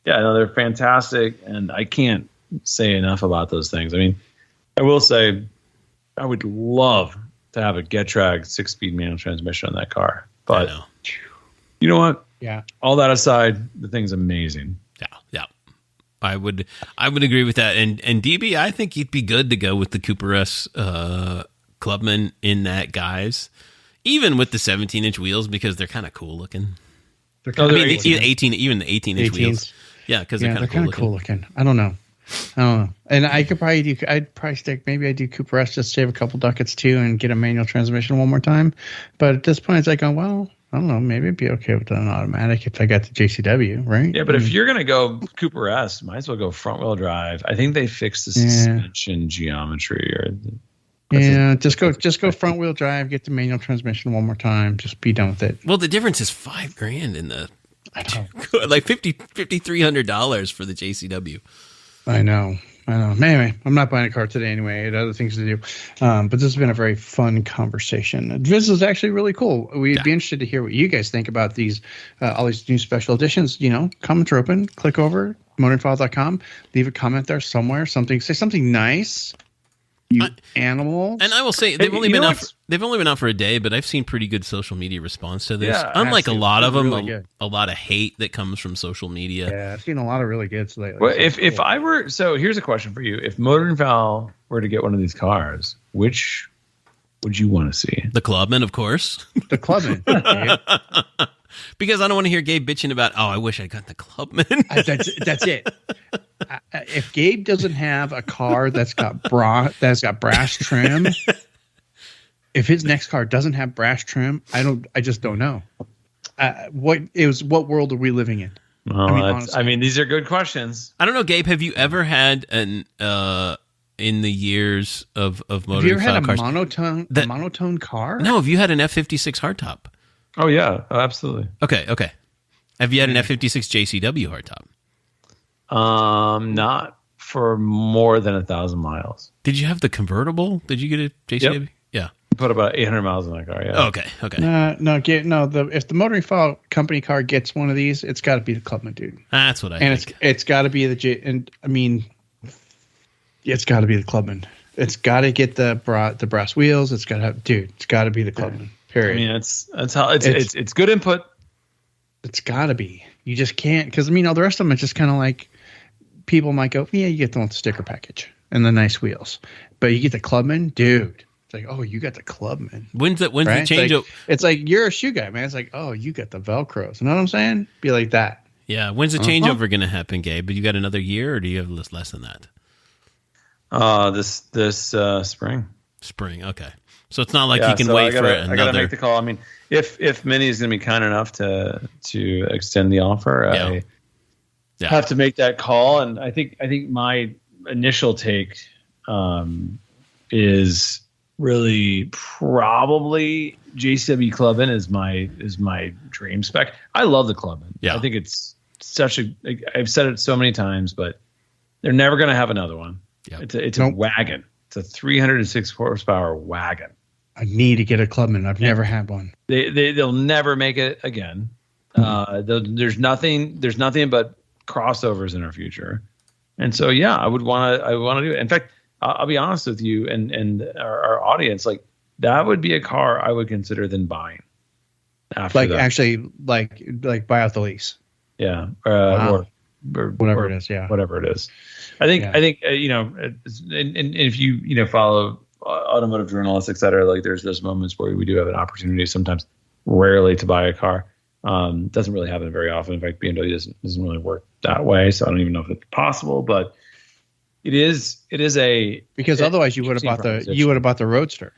Yeah, no, they're fantastic, and I can't say enough about those things. I mean, I will say, I would love to have a Getrag 6-speed manual transmission on that car, but you know what? Yeah. All that aside, the thing's amazing. Yeah. I would agree with that. And DB, I think you'd be good to go with the Cooper S Clubman in that, guys. Even with the 17-inch wheels, because they're kind of cool looking. They're even the 18-inch wheels. Yeah, because they're kind of cool looking. I don't know. And I'd probably stick, maybe I do Cooper S, just save a couple ducats too and get a manual transmission one more time. But at this point, it's like, well, I don't know. Maybe it'd be okay with an automatic if I got the JCW, right? Yeah, but if you're going to go Cooper S, might as well go front-wheel drive. I think they fixed the suspension geometry. Just go front-wheel drive, get the manual transmission one more time. Just be done with it. Well, the difference is $5,000 in the... I know. Like $5,300 for the JCW. I know. Anyway, I'm not buying a car today anyway. I had other things to do. But this has been a very fun conversation. This is actually really cool. We'd be interested to hear what you guys think about these, all these new special editions. Comments are open. Click over, motorinfile.com. Leave a comment there somewhere. Say something nice. You animals. And I will say they've only been out for a day, but I've seen pretty good social media response to this. Unlike a lot of them, a lot of hate that comes from social media. Yeah, I've seen a lot of really good lately. Well, if I were, so here's a question for you: if Motor Val were to get one of these cars, which would you want to see? The Clubman, of course. The Clubman. Because I don't want to hear Gabe bitching about, I wish I got the Clubman. That's it. If Gabe doesn't have a car that's got brass trim, if his next car doesn't have brass trim, I just don't know. What world are we living in? Well, these are good questions. I don't know, Gabe. Have you ever had in the years of motor? Have you ever had a monotone car? No. Have you had an F56 hardtop? Oh yeah, absolutely. Okay. Have you had an F56 JCW hardtop? Not for more than 1,000 miles. Did you have the convertible? Did you get a JCW? Yep. Yeah. Put about 800 miles in that car. Yeah. Okay. If the Motoring File company car gets one of these, it's got to be the Clubman, dude. That's what I think. It's got to be it's got to be the Clubman. It's got to get the brass wheels. It's got to have, dude. It's got to be the Clubman. Period. That's how it's good input. It's got to be. You just can't, because all the rest of them, it's just kind of like people might go, yeah, you get the one with the sticker package and the nice wheels, but you get the Clubman, dude. It's like, oh, you got the Clubman. When's the change? It's like you're a shoe guy, man. It's like, oh, you got the Velcros. You know what I'm saying? Be like that. Yeah. When's the changeover going to happen, Gabe? But you got another year, or do you have less than that? This spring. Spring. Okay. So it's not like you can wait for another. I got to make the call. If Minnie is going to be kind enough to extend the offer, I have to make that call. And I think my initial take is really probably JCW Clubman is my dream spec. I love the Clubman. Yeah. I think it's I've said it so many times, but they're never going to have another one. Yeah. It's a wagon. It's a 306 horsepower wagon. I need to get a Clubman. I've never had one. They'll never make it again. There's nothing but crossovers in our future, and so I would want to do it. In fact, I'll be honest with you and our audience, like that would be a car I would consider then buying. After actually buy out the lease. Yeah, wow. whatever it is. Yeah, whatever it is. I think and if you follow automotive journalists, et cetera, like there's those moments where we do have an opportunity sometimes, rarely, to buy a car. Doesn't really happen very often. In fact, BMW doesn't really work that way, so I don't even know if it's possible, but it is because otherwise you would have bought the Roadster.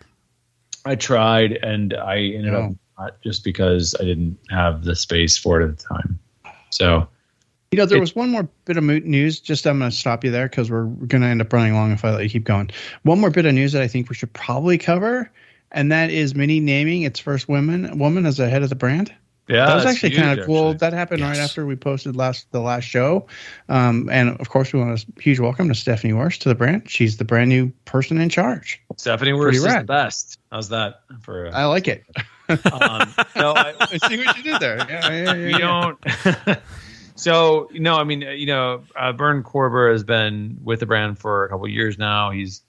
I tried, and I ended up not, just because I didn't have the space for it at the time. So, there was one more bit of news. Just I'm going to stop you there because we're going to end up running long if I let you keep going. One more bit of news that I think we should probably cover, and that is Mini naming its first woman as the head of the brand. Yeah, that was actually kind of cool. That happened right after we posted the last show. And of course, we want a huge welcome to Stefanie Wurst to the brand. She's the brand new person in charge. Stefanie Wurst is the best. How's that? I like it. I see what you did there. Yeah. We don't. So, Bern Korber has been with the brand for a couple of years now. He's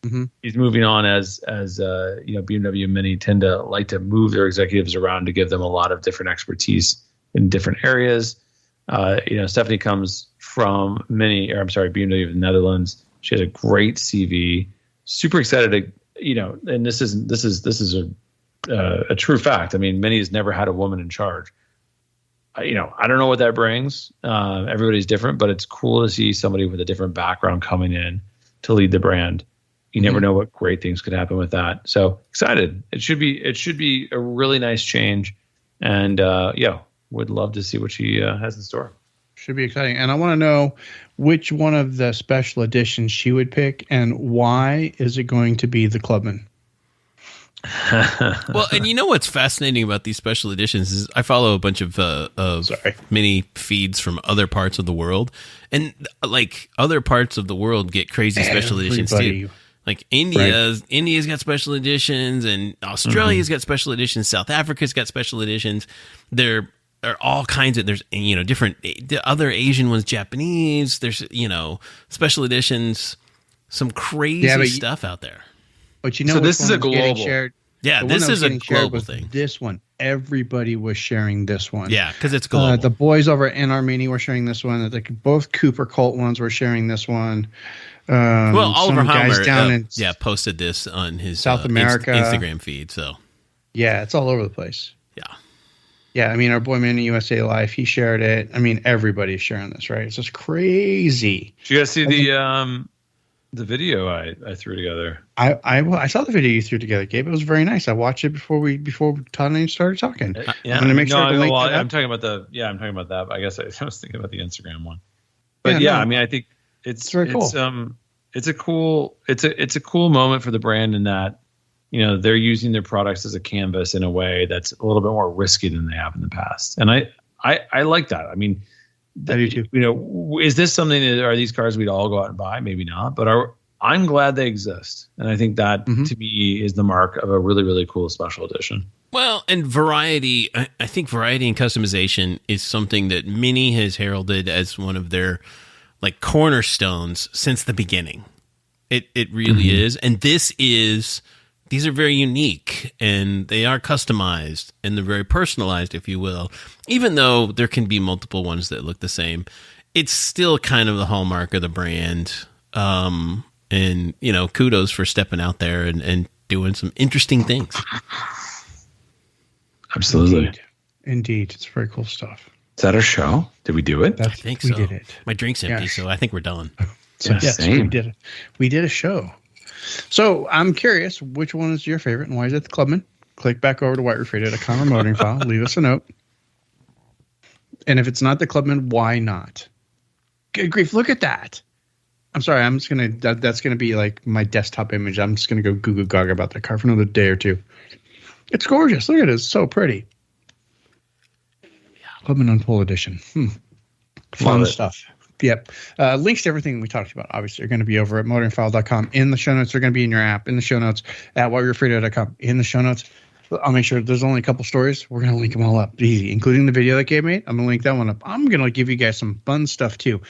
moving on as BMW Mini tend to like to move their executives around to give them a lot of different expertise in different areas. Stefanie comes from BMW of the Netherlands. She has a great CV. Super excited to, and this is a true fact. I mean, Mini has never had a woman in charge. I don't know what that brings. Everybody's different, but it's cool to see somebody with a different background coming in to lead the brand. You never know what great things could happen with that. So excited. It should be a really nice change, and would love to see what she has in store. Should be exciting. And I want to know which one of the special editions she would pick, and why is it going to be the Clubman? Well, and what's fascinating about these special editions is I follow a bunch of Mini feeds from other parts of the world, and like other parts of the world get crazy special editions too. Like India's got special editions, and Australia's got special editions. South Africa's got special editions. There are all kinds of different. The other Asian ones, Japanese. There's special editions. Some crazy stuff out there. But so this is a global. Yeah, this is a global thing. This one, everybody was sharing this one. Yeah, because it's global. The boys over at NR Mini were sharing this one. Both Cooper Colt ones were sharing this one. Oliver Hammer posted this on his South America Instagram feed. So yeah, it's all over the place. Yeah. I mean, our boy Mini USA Life, he shared it. I mean, everybody's sharing this, right? It's just crazy. Did you guys see the video I threw together? I saw the video you threw together, Gabe. It was very nice. I watched it before Todd and I started talking. I'm going to make sure to link that up. I'm talking about that. I guess I was thinking about the Instagram one. But I mean, I think it's very cool. It's a cool moment for the brand in that they're using their products as a canvas in a way that's a little bit more risky than they have in the past, and I like that. I mean, I do too. Is this something that are these cars we'd all go out and buy? Maybe not, but I'm glad they exist, and I think that to me is the mark of a really, really cool special edition. Well, and variety. I think variety and customization is something that Mini has heralded as one of their cornerstones since the beginning. It really is, and these are very unique, and they are customized, and they're very personalized, if you will. Even though there can be multiple ones that look the same, it's still kind of the hallmark of the brand. And kudos for stepping out there and doing some interesting things. Absolutely. Indeed. It's very cool stuff. Is that our show? Did we do it? I think so. We did it. My drink's empty, so I think we're done. Yes, we did it. We did a show. So I'm curious, which one is your favorite and why is it the Clubman? Click back over to whiterefradio.com or motoring file. Leave us a note. And if it's not the Clubman, why not? Good grief, look at that. I'm sorry, I'm just going to, that's going to be like my desktop image. I'm just going to go goo goo gaga about that car for another day or two. It's gorgeous. Look at it. It's so pretty. Clubman Untold Edition. Fun stuff. Yep. Links to everything we talked about, obviously, are going to be over at motoringfile.com. In the show notes, they're going to be in your app, in the show notes, at whiterefradio.com. In the show notes, I'll make sure there's only a couple stories. We're going to link them all up. Easy, including the video that Gabe made. I'm going to link that one up. I'm going to give you guys some fun stuff, too.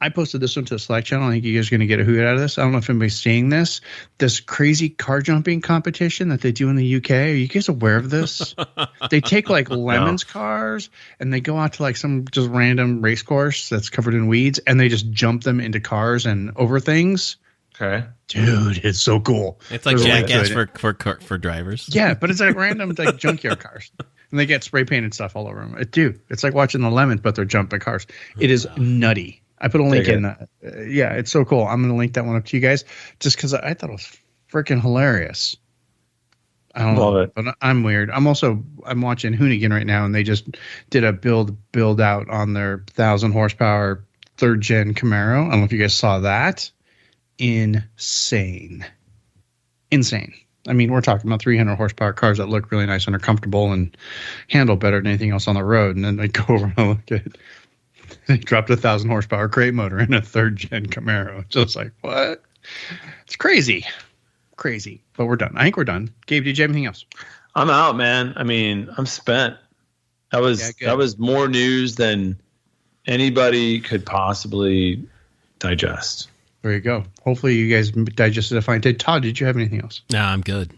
I posted this one to the Slack channel. I think you guys are going to get a hoot out of this. I don't know if anybody's seeing this. This crazy car jumping competition that they do in the UK. Are you guys aware of this? They take like Lemon's cars and they go out to like some just random race course that's covered in weeds and they just jump them into cars and over things. Okay. Dude, it's so cool. It's like Jackass for drivers. Yeah, but it's like random like junkyard cars. And they get spray painted stuff all over them. Dude, it's like watching the Lemons, but they're jumping cars. It is nutty. I put a link in that. Yeah, it's so cool. I'm going to link that one up to you guys just because I thought it was freaking hilarious. I don't know. It. But I'm weird. I'm watching Hoonigan right now, and they just did a build out on their 1,000 horsepower 3rd gen Camaro. I don't know if you guys saw that. Insane. I mean, we're talking about 300 horsepower cars that look really nice and are comfortable and handle better than anything else on the road. And then they go over and look at it. They dropped 1,000 horsepower crate motor in a 3rd gen Camaro. Just like, what? It's crazy. But we're done. I think we're done. Gabe, did you have anything else? I'm out, man. I mean, I'm spent. That was more news than anybody could possibly digest. There you go. Hopefully you guys digested it fine. Todd, did you have anything else? No, I'm good.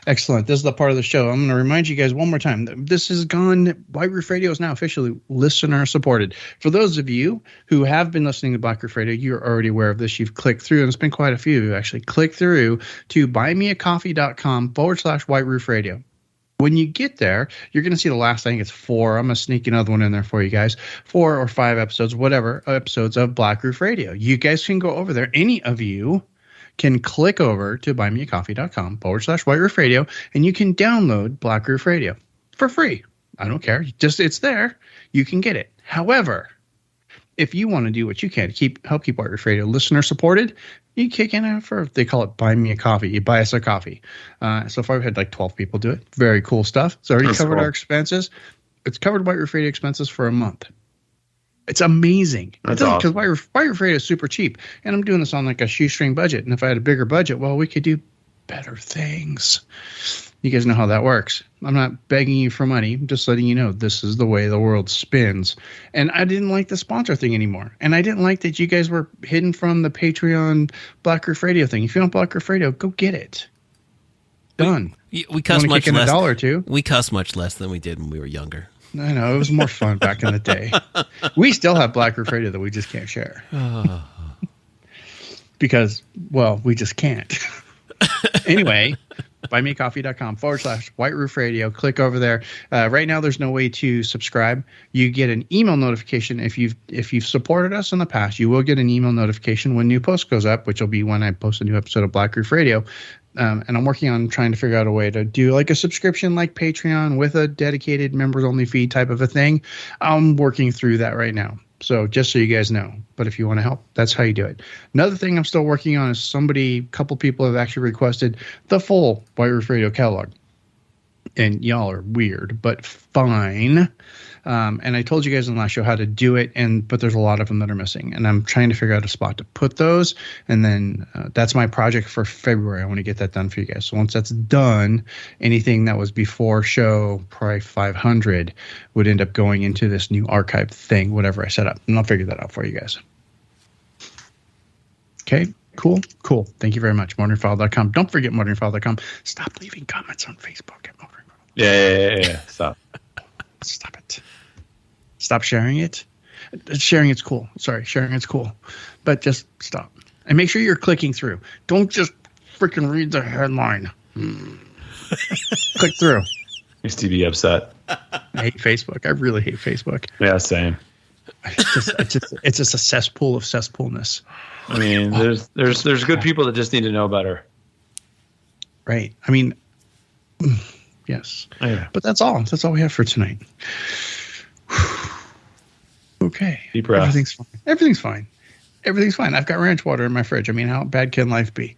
Excellent. This is the part of the show. I'm going to remind you guys one more time. This is gone. White Roof Radio is now officially listener supported. For those of you who have been listening to Black Roof Radio, you're already aware of this. You've clicked through, and it's been quite a few of you actually. Click through to buymeacoffee.com/White Roof Radio. When you get there, you're going to see the last, I think it's 4. I'm going to sneak another one in there for you guys. 4 or 5 episodes, whatever episodes of Black Roof Radio. You guys can go over there. Any of you can click over to buymeacoffee.com/White Roof Radio, and you can download Black Roof Radio for free. I don't care. Just it's there. You can get it. However, if you want to do what you can to help keep White Roof Radio listener supported, you kick in for, they call it Buy Me a Coffee. You buy us a coffee. So far, we've had like 12 people do it. Very cool stuff. It's already covered our expenses. It's covered White Roof Radio expenses for a month. It's amazing. That's awesome. Because White Roof Radio is super cheap. And I'm doing this on like a shoestring budget. And if I had a bigger budget, well, we could do better things. You guys know how that works. I'm not begging you for money. I'm just letting you know this is the way the world spins. And I didn't like the sponsor thing anymore. And I didn't like that you guys were hidden from the Patreon Black Roof Radio thing. If you want Black Roof Radio, go get it. Done. We cuss much less. $1 or $2. We cuss much less than we did when we were younger. I know. It was more fun back in the day. We still have Black Roof Radio that we just can't share. Because, well, we just can't. Anyway, buymeacoffee.com/White Roof Radio. Click over there. Right now, there's no way to subscribe. You get an email notification if you've supported us in the past. You will get an email notification when new post goes up, which will be when I post a new episode of Black Roof Radio. And I'm working on trying to figure out a way to do like a subscription like Patreon with a dedicated members only feed type of a thing. I'm working through that right now. So just so you guys know, but if you want to help, that's how you do it. Another thing I'm still working on is a couple people have actually requested the full White Roof Radio catalog. And y'all are weird, but fine. And I told you guys in the last show how to do it, but there's a lot of them that are missing. And I'm trying to figure out a spot to put those. And then that's my project for February. I want to get that done for you guys. So once that's done, anything that was before show probably 500 would end up going into this new archive thing, whatever I set up. And I'll figure that out for you guys. Okay, cool. Thank you very much. ModernFile.com. Don't forget ModernFile.com. Stop leaving comments on Facebook at ModernFile. Yeah. Stop. Stop it. Stop sharing it. Sharing it's cool. Sorry, sharing it's cool. But just stop. And make sure you're clicking through. Don't just freaking read the headline. Click through. Used to be upset. I hate Facebook. I really hate Facebook. Yeah, same. It's just a cesspool of cesspoolness. I mean, there's good people that just need to know better. Right. I mean, yes. Yeah. But that's all. That's all we have for tonight. Okay. Deep breath. Everything's fine. I've got ranch water in my fridge. I mean, how bad can life be?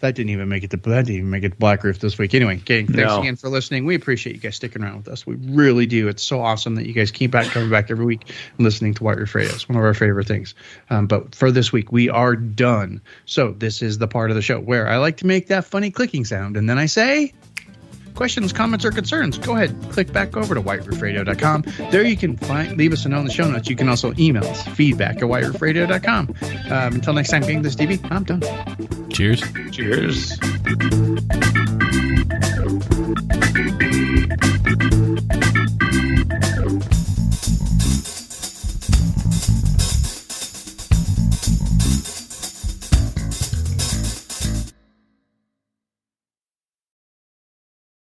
That didn't even make it to Black Roof this week. Anyway, gang, thanks again for listening. We appreciate you guys sticking around with us. We really do. It's so awesome that you guys keep coming back every week and listening to White Roof Radio. It's one of our favorite things. But for this week, we are done. So this is the part of the show where I like to make that funny clicking sound. And then I say, questions, comments, or concerns, go ahead, click back over to whiteroofradio.com. There you can leave us a note in the show notes. You can also email us, feedback@whiteroofradio.com. Until next time, being this TV, I'm done. Cheers. Cheers.